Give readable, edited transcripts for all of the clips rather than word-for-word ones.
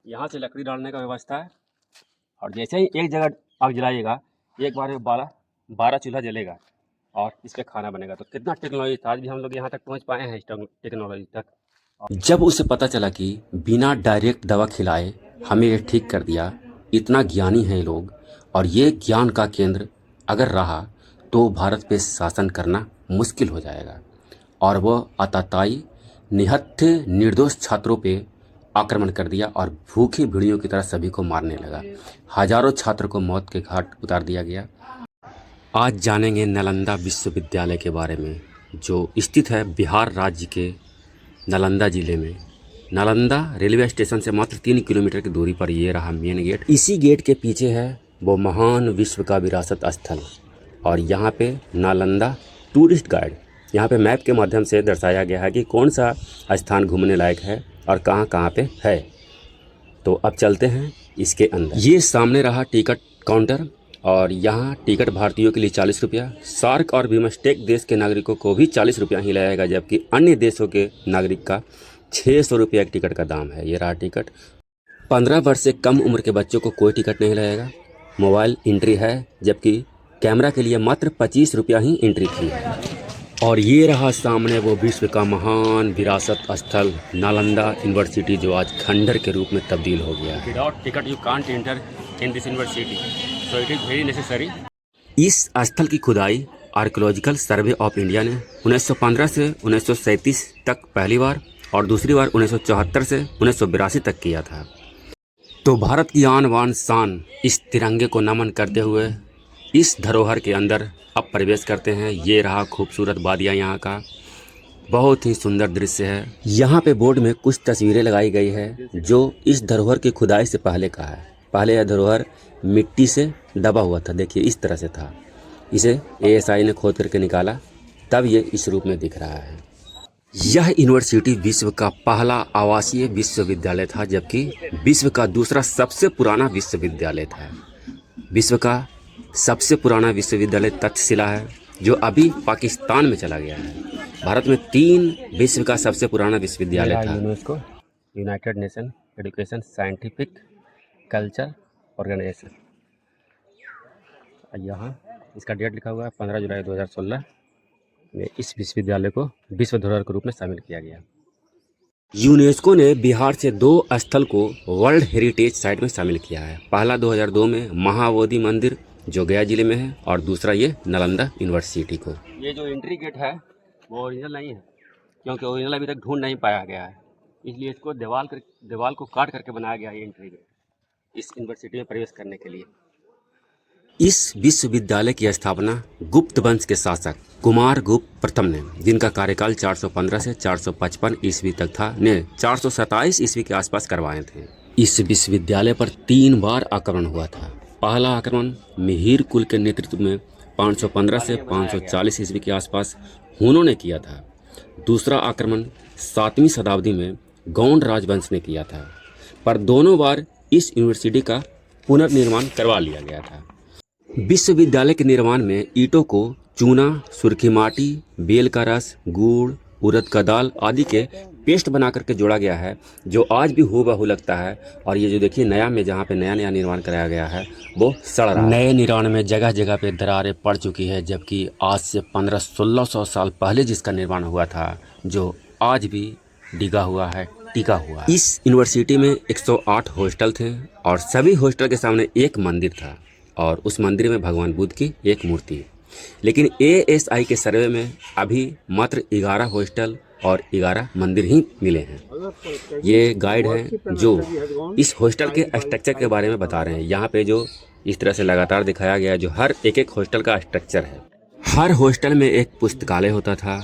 यहाँ से लकड़ी डालने का व्यवस्था है और जैसे ही एक जगह आग जलाइएगा एक बार में 12 चूल्हा जलेगा और इस पर खाना बनेगा। तो कितना टेक्नोलॉजी था, आज भी हम लोग यहाँ तक पहुँच पाए हैं इस टेक्नोलॉजी तक। जब उसे पता चला कि बिना डायरेक्ट दवा खिलाए हमें ये ठीक कर दिया, इतना ज्ञानी हैं लोग। और ये ज्ञान का केंद्र अगर रहा तो भारत पे शासन करना मुश्किल हो जाएगा। और वह आतताई निहत्थे निर्दोष छात्रों पे आक्रमण कर दिया और भूखी भेड़ियों की तरह सभी को मारने लगा। हजारों छात्र को मौत के घाट उतार दिया गया। आज जानेंगे नालंदा विश्वविद्यालय के बारे में, जो स्थित है बिहार राज्य के नालंदा जिले में। नालंदा रेलवे स्टेशन से मात्र 3 किलोमीटर की दूरी पर ये रहा मेन गेट। इसी गेट के पीछे है वो महान विश्व का विरासत स्थल। और यहाँ पे नालंदा टूरिस्ट गाइड, यहाँ पे मैप के माध्यम से दर्शाया गया है कि कौन सा स्थान घूमने लायक है और कहाँ कहाँ पे है। तो अब चलते हैं इसके अंदर। ये सामने रहा टिकट काउंटर और यहाँ टिकट भारतीयों के लिए 40 रुपया, सार्क और बिमस्टेक देश के नागरिकों को भी 40 रुपया ही लगाएगा, जबकि अन्य देशों के नागरिक का 600 रुपया एक टिकट का दाम है। ये रहा टिकट। 15 वर्ष से कम उम्र के बच्चों को कोई टिकट नहीं लगेगा। मोबाइल एंट्री है, जबकि कैमरा के लिए मात्र 25 रुपया ही एंट्री फी है। और ये रहा सामने वो विश्व का महान विरासत स्थल नालंदा यूनिवर्सिटी, जो आज खंडर के रूप में तब्दील हो गया है। Without ticket you can't enter in this university, so it is very necessary. इस स्थल की खुदाई आर्कियोलॉजिकल सर्वे ऑफ इंडिया ने 1915 से 1937 तक पहली बार और दूसरी बार 1974 से 1982 तक किया था। तो भारत की आन बान शान इस तिरंगे को नमन करते हुए इस धरोहर के अंदर अब प्रवेश करते हैं। ये रहा खूबसूरत वादियाँ, यहाँ का बहुत ही सुंदर दृश्य है। यहाँ पे बोर्ड में कुछ तस्वीरें लगाई गई है जो इस धरोहर की खुदाई से पहले का है। पहले यह धरोहर मिट्टी से दबा हुआ था, देखिए इस तरह से था। इसे एएसआई ने खोद करके निकाला, तब ये इस रूप में दिख रहा है। यह यूनिवर्सिटी विश्व का पहला आवासीय विश्वविद्यालय था, जबकि विश्व का दूसरा सबसे पुराना विश्वविद्यालय था। विश्व का सबसे पुराना विश्वविद्यालय तक्षशिला है, जो अभी पाकिस्तान में चला गया है। भारत में 3 विश्व का सबसे पुराना विश्वविद्यालय था। UNESCO, United Nation Education Scientific Culture Organization. यहाँ इसका डेट लिखा हुआ है 15 जुलाई 2016 में इस विश्वविद्यालय को विश्व धरोहर के रूप में शामिल किया गया। यूनेस्को ने बिहार से 2 स्थल को वर्ल्ड हेरिटेज साइट में शामिल किया है। पहला 2002 में महाबोधि मंदिर जो गया जिले में है, और दूसरा ये नालंदा यूनिवर्सिटी को। ये जो एंट्री गेट है वो ओरिजिनल नहीं है, क्योंकि ओरिजिनल अभी तक ढूंढ नहीं पाया गया है, इसलिए इसको दीवार को काट करके बनाया गया है एंट्री गेट इस यूनिवर्सिटी में प्रवेश करने के लिए। इस विश्वविद्यालय की स्थापना गुप्त वंश के शासक कुमार गुप्त प्रथम ने, जिनका कार्यकाल 415 से 455 ईस्वी तक था, ने 427 ईस्वी के आसपास करवाए थे। इस विश्वविद्यालय पर 3 बार आक्रमण हुआ था। पहला आक्रमण मिहिर कुल के नेतृत्व में 515 से 540 ईस्वी के आसपास हुनों ने किया था। दूसरा आक्रमण 7वीं शताब्दी में गौंड राजवंश ने किया था, पर दोनों बार इस यूनिवर्सिटी का पुनर्निर्माण करवा लिया गया था। विश्वविद्यालय के निर्माण में ईंटों को चूना, सुर्खी माटी, बेल का रस, गुड़, उड़द का दाल आदि के पेस्ट बना करके जोड़ा गया है, जो आज भी हूबहू लगता है। और ये जो देखिए नया में जहाँ पे नया निर्माण कराया गया है वो सड़ रहा है। नए निर्माण में जगह जगह पे दरारें पड़ चुकी है, जबकि आज से 1500-1600 साल पहले जिसका निर्माण हुआ था, जो आज भी डिगा हुआ है, टिका हुआ है। इस यूनिवर्सिटी में 108 हॉस्टल थे और सभी हॉस्टल के सामने एक मंदिर था, और उस मंदिर में भगवान बुद्ध की एक मूर्ति। लेकिन एएसआई के सर्वे में अभी मात्र 11 हॉस्टल और 11 मंदिर ही मिले हैं। ये गाइड हैं जो इस हॉस्टल के स्ट्रक्चर के बारे में बता रहे हैं। यहाँ पे जो इस तरह से लगातार दिखाया गया है, जो हर एक हॉस्टल का स्ट्रक्चर है। हर हॉस्टल में एक पुस्तकालय होता था,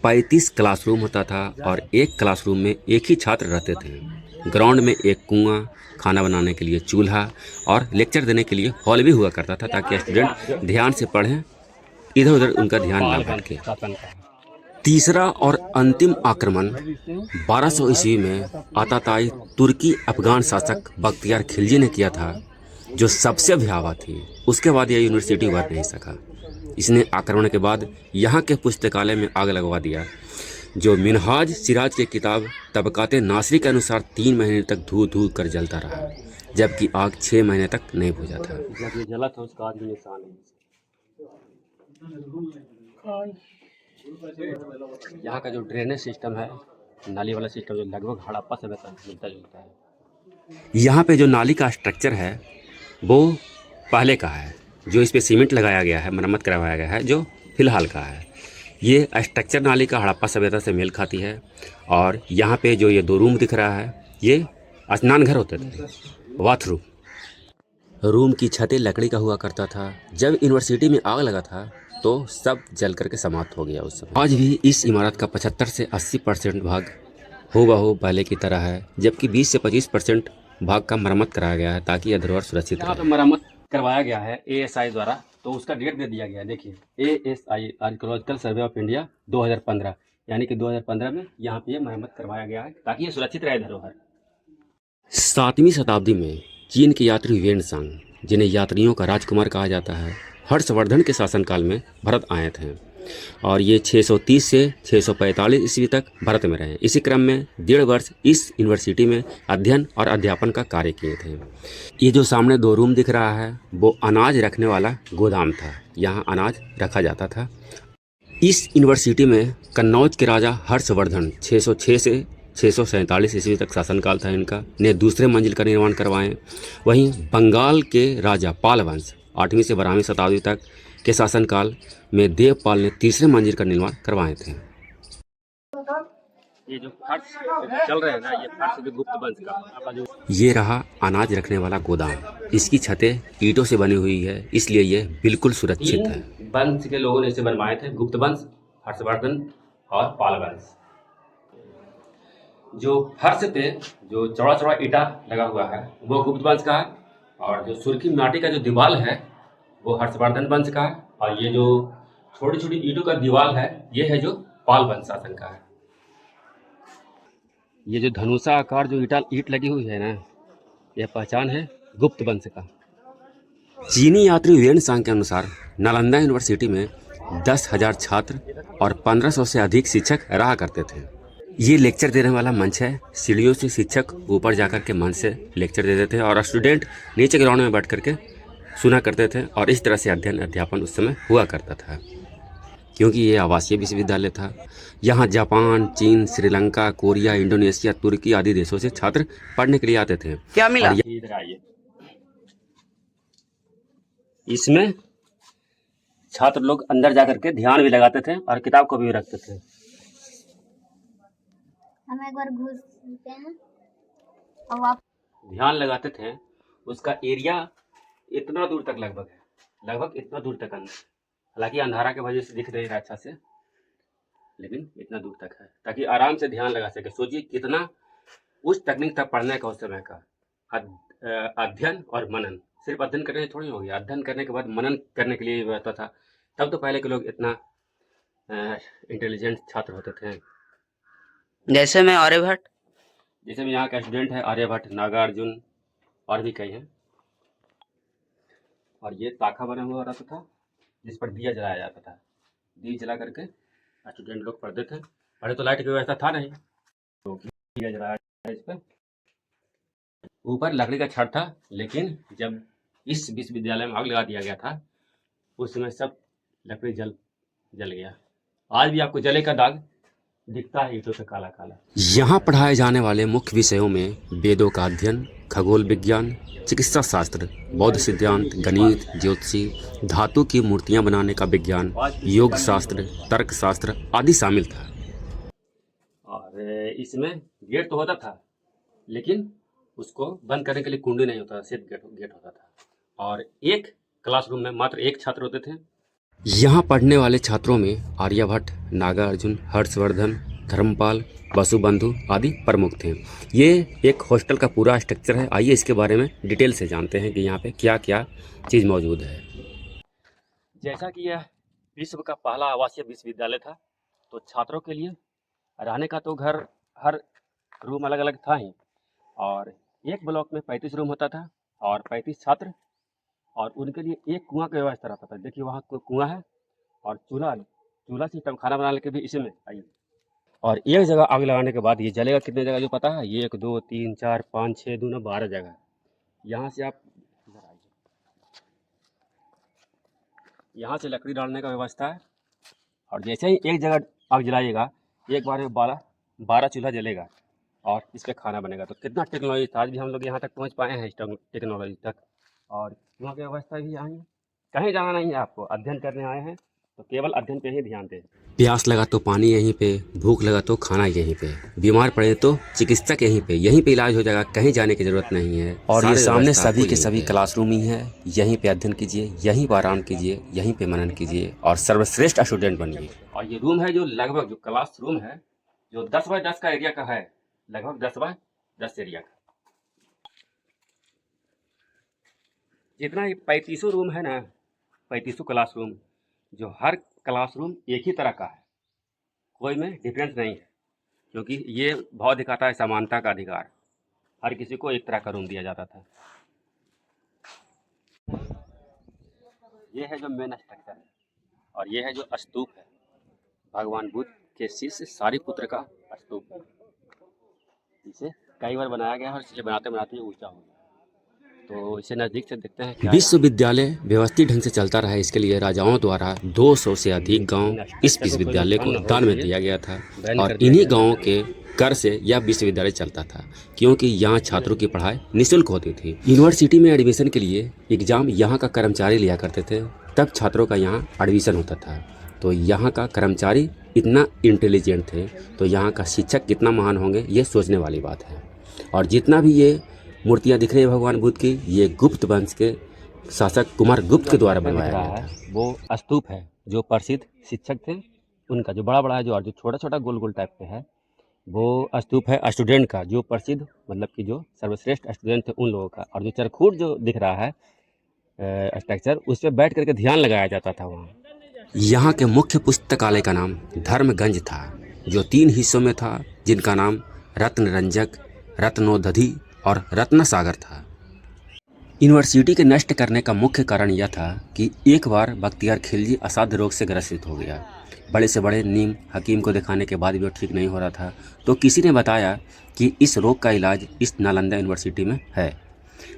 35 क्लासरूम होता था, और एक क्लासरूम में एक ही छात्र रहते थे। ग्राउंड में एक कुआं, खाना बनाने के लिए चूल्हा और लेक्चर देने के लिए हॉल भी हुआ करता था, ताकि स्टूडेंट ध्यान से पढ़ें, इधर उधर उनका ध्यान ना भटके। तीसरा और अंतिम आक्रमण 1200 ईस्वी में आताताई तुर्की अफगान शासक बख्तियार खिलजी ने किया था, जो सबसे भयावह थी। उसके बाद यह यूनिवर्सिटी उभर नहीं सका। इसने आक्रमण के बाद यहाँ के पुस्तकालय में आग लगवा दिया। जो मिनहाज सिराज की किताब तबकाते नासरी के अनुसार 3 महीने तक धू धू कर जलता रहा, जबकि आग 6 महीने तक नहीं बुझा था। जब ये जला था उसका आज भी निशान है। यहाँ का जो ड्रेनेज सिस्टम है, नाली वाला सिस्टम, जो लगभग हड़प्पा से मिलता जुलता है। यहाँ पे जो नाली का स्ट्रक्चर है वो पहले का है, जो इस पे सीमेंट लगाया गया है, मरम्मत करवाया गया है, जो फिलहाल का है। ये स्ट्रक्चर नाली का हड़प्पा सभ्यता से मेल खाती है। और यहाँ पे जो ये 2 रूम दिख रहा है, ये स्नान घर होते थे, बाथरूम। रूम की छतें लकड़ी का हुआ करता था। जब यूनिवर्सिटी में आग लगा था तो सब जल करके समाप्त हो गया उस समय। आज भी इस इमारत का 75 से 80% भाग हूबहू पहले की तरह है, जबकि 20 से 25% भाग का मरम्मत कराया गया है ताकि यह धरोहर सुरक्षित रहे। यहाँ पे मरम्मत करवाया गया है ASI द्वारा, तो उसका डेट दे दिया गया है। देखिए, ASI archaeological survey of India 2015, यानी कि 2015 में यहाँ पे मरम्मत करवाया गया है ताकि ये सुरक्षित रहे धरोहर। 7वीं शताब्दी में चीन के यात्री वेनसांग, जिन्हें यात्रियों का राजकुमार कहा जाता है, हर्षवर्धन के शासनकाल में भारत आए थे और ये 630 से 645 ईस्वी तक भारत में रहे। इसी क्रम में 1.5 वर्ष इस यूनिवर्सिटी में अध्ययन और अध्यापन का कार्य किए थे। ये जो सामने 2 रूम दिख रहा है वो अनाज रखने वाला गोदाम था, यहाँ अनाज रखा जाता था। इस यूनिवर्सिटी में कन्नौज के राजा हर्षवर्धन 606 से 647 ईस्वी तक शासनकाल था इनका, ने दूसरे मंजिल का निर्माण करवाए। वहीं बंगाल के राजा पाल वंश 8वीं से 12वीं शताब्दी तक के शासनकाल में देवपाल ने तीसरे मंजिल का निर्माण करवाए थे। ये जो फर्श चल रहे हैं ना, ये फर्श भी गुप्त वंश का जो ये रहा अनाज रखने वाला गोदाम। इसकी छतें ईंटों से बनी हुई है, इसलिए ये बिल्कुल सुरक्षित है। वंश के लोगों ने इसे बनवाए थे, गुप्त वंश, हर्षवर्धन और पाल वंश। जो फर्श पे जो चौड़ा चौड़ा ईंटा लगा हुआ है वो गुप्त वंश का है, और जो सुर्खी माटी का जो दीवार है वो हर्षवर्धन वंश का है, और ये जो छोटी छोटी ईंटों का दीवार है ये है जो पाल वंश शासन का है। ये जो धनुषा आकार जो ईंट लगी हुई है ना, यह पहचान है गुप्त वंश का। चीनी यात्री वेनसांग के अनुसार नालंदा यूनिवर्सिटी में 10,000 छात्र और 1500 से अधिक शिक्षक रहा करते थे। ये लेक्चर देने वाला मंच है। सीढ़ियों से शिक्षक ऊपर जाकर के मंच से लेक्चर देते थे और स्टूडेंट नीचे ग्राउंड में बैठ करके सुना करते थे, और इस तरह से अध्ययन अध्यापन उस समय हुआ करता था, क्योंकि ये आवासीय विश्वविद्यालय था। यहाँ जापान, चीन, श्रीलंका, कोरिया, इंडोनेशिया, तुर्की आदि देशों से छात्र पढ़ने के लिए आते थे। क्या मिला? इधर आइए। इसमें छात्र लोग अंदर जाकर के ध्यान भी लगाते थे और किताब को भी रखते थे। हम एक बार घुसते हैं और आप ध्यान लगाते थे। उसका एरिया इतना दूर तक लगभग इतना दूर तक अंदर, हालांकि अंधारा के वजह से दिख नहीं रहा अच्छा से, लेकिन इतना दूर तक है ताकि आराम से ध्यान लगा सके। सोचिए कितना उस तकनीक तक पढ़ने का उस समय का अध्ययन और मनन। सिर्फ अध्ययन करने से थोड़ी हो गया, अध्ययन करने के बाद मनन करने के लिए व्यवस्था था। तब तो पहले के लोग इतना इंटेलिजेंट छात्र होते थे। जैसे मैं आर्यभट्ट, जैसे भी यहाँ का स्टूडेंट है आर्यभट्ट, नागार्जुन और भी कई हैं। और ये ताखा बना हुआ रहता था जिस पर दिया जलाया जाता था। दिया जला करके स्टूडेंट लोग पढ़ते थे। पहले तो लाइट की व्यवस्था था नहीं, तो दिया जलाया इस पर। ऊपर लकड़ी का छत था, लेकिन जब इस विश्वविद्यालय में आग लगा दिया गया था उस समय सब लकड़ी जल गया। आज भी आपको जले का दाग दिखता है ईंटों से काला काला। यहाँ पढ़ाए जाने वाले मुख्य विषयों में वेदों का अध्ययन, खगोल विज्ञान, चिकित्सा शास्त्र, बौद्ध सिद्धांत, गणित, ज्योतिषी, धातु की मूर्तियां बनाने का विज्ञान, योग शास्त्र, तर्क शास्त्र आदि शामिल था। और इसमें गेट तो होता था, लेकिन उसको बंद करने के लिए कुंडी नहीं होता था, सिर्फ गेट होता था। और एक क्लासरूम में मात्र एक छात्र होते थे। यहाँ पढ़ने वाले छात्रों में आर्यभट्ट, नागार्जुन, हर्षवर्धन, धर्मपाल, वसुबंधु आदि प्रमुख थे। ये एक हॉस्टल का पूरा स्ट्रक्चर है। आइए इसके बारे में डिटेल से जानते हैं कि यहाँ पे क्या क्या चीज़ मौजूद है। जैसा कि यह विश्व का पहला आवासीय विश्वविद्यालय था, तो छात्रों के लिए रहने का तो घर, हर रूम अलग अलग था ही, और एक ब्लॉक में 35 रूम होता था और 35 छात्र, और उनके लिए एक कुआं की व्यवस्था रहता था। देखिए वहाँ कुआं है और चूल्हा सिस्टम, खाना बनाने के भी इसी में। आइए। और एक जगह आग लगाने के बाद ये जलेगा कितने जगह जो पता है? 1 2 3 4 5 6 दूना 12 जगह। यहाँ से आप इधर आइए, यहाँ से लकड़ी डालने का व्यवस्था है। और जैसे ही एक जगह आग जलाइएगा, एक बार में 12 चूल्हा जलेगा और इस पे खाना बनेगा। तो कितना टेक्नोलॉजी था, आज भी हम लोग यहाँ तक पहुँच पाए हैं इस टेक्नोलॉजी तक। और वहाँ की व्यवस्था भी यहाँ ही है। कहीं जाना नहीं है आपको, अध्ययन करने आए हैं तो केवल अध्ययन पे ही ध्यान दें। प्यास लगा तो पानी यहीं पे, भूख लगा तो खाना यहीं पे, बीमार पड़े तो चिकित्सक यहीं पे इलाज हो जाएगा, कहीं जाने की जरूरत नहीं है। और ये सामने सभी के सभी क्लासरूम ही है, यहीं पे अध्ययन कीजिए, यहीं पर आराम कीजिए, यहीं पे मनन कीजिए और सर्वश्रेष्ठ स्टूडेंट बनिए। और ये रूम है जो लगभग, जो क्लास रूम है जो 10 बाय 10 का एरिया का है, लगभग 10 बाय 10 एरिया का। जितना ये 3500 रूम है ना, 3500 क्लासरूम, जो हर क्लासरूम एक ही तरह का है, कोई में डिफरेंस नहीं है। क्योंकि ये भाव दिखाता है समानता का अधिकार, हर किसी को एक तरह का रूम दिया जाता था। ये है जो मेन स्ट्रक्चर है और ये है जो स्तूप है, भगवान बुद्ध के शिष्य सारिपुत्र का स्तूप है। इसे कई बार बनाया गया है और इसलिए बनाते बनाते ऊंचा हो गया। तो इसे नज़दीक से देखते हैं। विश्वविद्यालय व्यवस्थित ढंग से चलता रहा, इसके लिए राजाओं द्वारा 200 से अधिक गांव इस विश्वविद्यालय को दान में दिया गया था और इन्हीं गांवों के कर से यह विश्वविद्यालय चलता था, क्योंकि यहाँ छात्रों की पढ़ाई निःशुल्क होती थी। यूनिवर्सिटी में एडमिशन के लिए एग्जाम यहाँ का कर्मचारी लिया करते थे, तब छात्रों का यहाँ एडमिशन होता था। तो यहाँ का कर्मचारी इतना इंटेलिजेंट थे, तो यहाँ का शिक्षक कितना महान होंगे, ये सोचने वाली बात है। और जितना भी ये मूर्तियाँ दिख रही है भगवान बुद्ध की, ये गुप्त वंश के शासक कुमार गुप्त के द्वारा बनवाया गया था। वो स्तूप है जो प्रसिद्ध शिक्षक थे उनका, जो बड़ा बड़ा है, जो छोटा छोटा गोल गोल टाइप पे है, वो स्तूप है स्टूडेंट का, जो प्रसिद्ध मतलब कि जो सर्वश्रेष्ठ स्टूडेंट थे उन लोगों का। और जो चरखूट जो दिख रहा है स्ट्रक्चर, उस पर बैठ करके ध्यान लगाया जाता था वहाँ। यहाँ के मुख्य पुस्तकालय का नाम धर्मगंज था, जो 3 हिस्सों में था, जिनका नाम रत्नरंजक, रत्नोदधि और रत्नसागर था। यूनिवर्सिटी के नष्ट करने का मुख्य कारण यह था कि एक बार बख्तियार खिलजी असाध्य रोग से ग्रसित हो गया। बड़े से बड़े नीम हकीम को दिखाने के बाद भी वो ठीक नहीं हो रहा था, तो किसी ने बताया कि इस रोग का इलाज इस नालंदा यूनिवर्सिटी में है।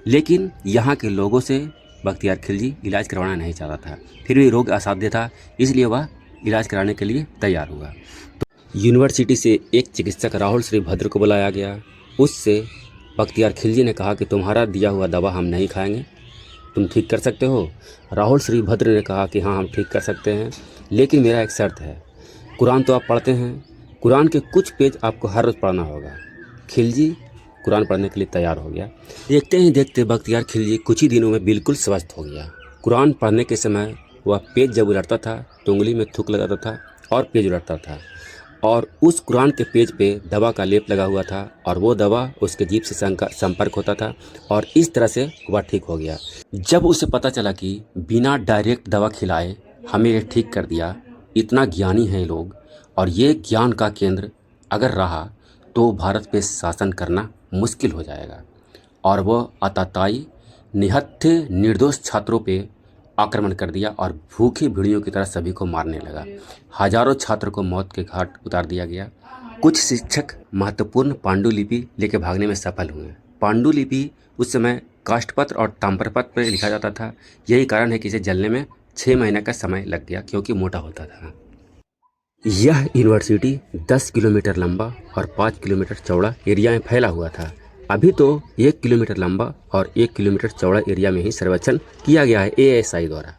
लेकिन यहाँ के लोगों से बख्तियार खिलजी इलाज करवाना नहीं चाहता था, फिर भी रोग असाध्य था, इसलिए वह इलाज कराने के लिए तैयार हुआ। तो यूनिवर्सिटी से एक चिकित्सक राहुल श्रीभद्र को बुलाया गया। उससे बख्तियार खिलजी ने कहा कि तुम्हारा दिया हुआ दवा हम नहीं खाएंगे, तुम ठीक कर सकते हो? राहुल श्रीभद्र ने कहा कि हाँ, हम ठीक कर सकते हैं, लेकिन मेरा एक शर्त है। कुरान तो आप पढ़ते हैं, कुरान के कुछ पेज आपको हर रोज़ पढ़ना होगा। खिलजी कुरान पढ़ने के लिए तैयार हो गया। देखते ही देखते बख्तियार खिलजी कुछ ही दिनों में बिल्कुल स्वस्थ हो गया। कुरान पढ़ने के समय वह पेज जब उलटता था तो उंगली में थूक लगाता था और पेज उलटता था, और उस कुरान के पेज पे दवा का लेप लगा हुआ था और वो दवा उसके जीभ से संपर्क होता था और इस तरह से वह ठीक हो गया। जब उसे पता चला कि बिना डायरेक्ट दवा खिलाए हमें ये ठीक कर दिया, इतना ज्ञानी हैं लोग और ये ज्ञान का केंद्र अगर रहा तो भारत पे शासन करना मुश्किल हो जाएगा। और वह आतताई निहत्थे निर्दोष छात्रों पे आक्रमण कर दिया और भूखी भेड़ियों की तरह सभी को मारने लगा। हजारों छात्रों को मौत के घाट उतार दिया गया। कुछ शिक्षक महत्वपूर्ण पांडुलिपि लेकर भागने में सफल हुए। पांडुलिपि उस समय काष्ठपत्र और ताम्रपत्र पर लिखा जाता था। यही कारण है कि इसे जलने में 6 महीने का समय लग गया, क्योंकि मोटा होता था। यह यूनिवर्सिटी 10 किलोमीटर लंबा और 5 किलोमीटर चौड़ा एरिया में फैला हुआ था। अभी तो 1 किलोमीटर लंबा और 1 किलोमीटर चौड़ा एरिया में ही सर्वेक्षण किया गया है ASI द्वारा।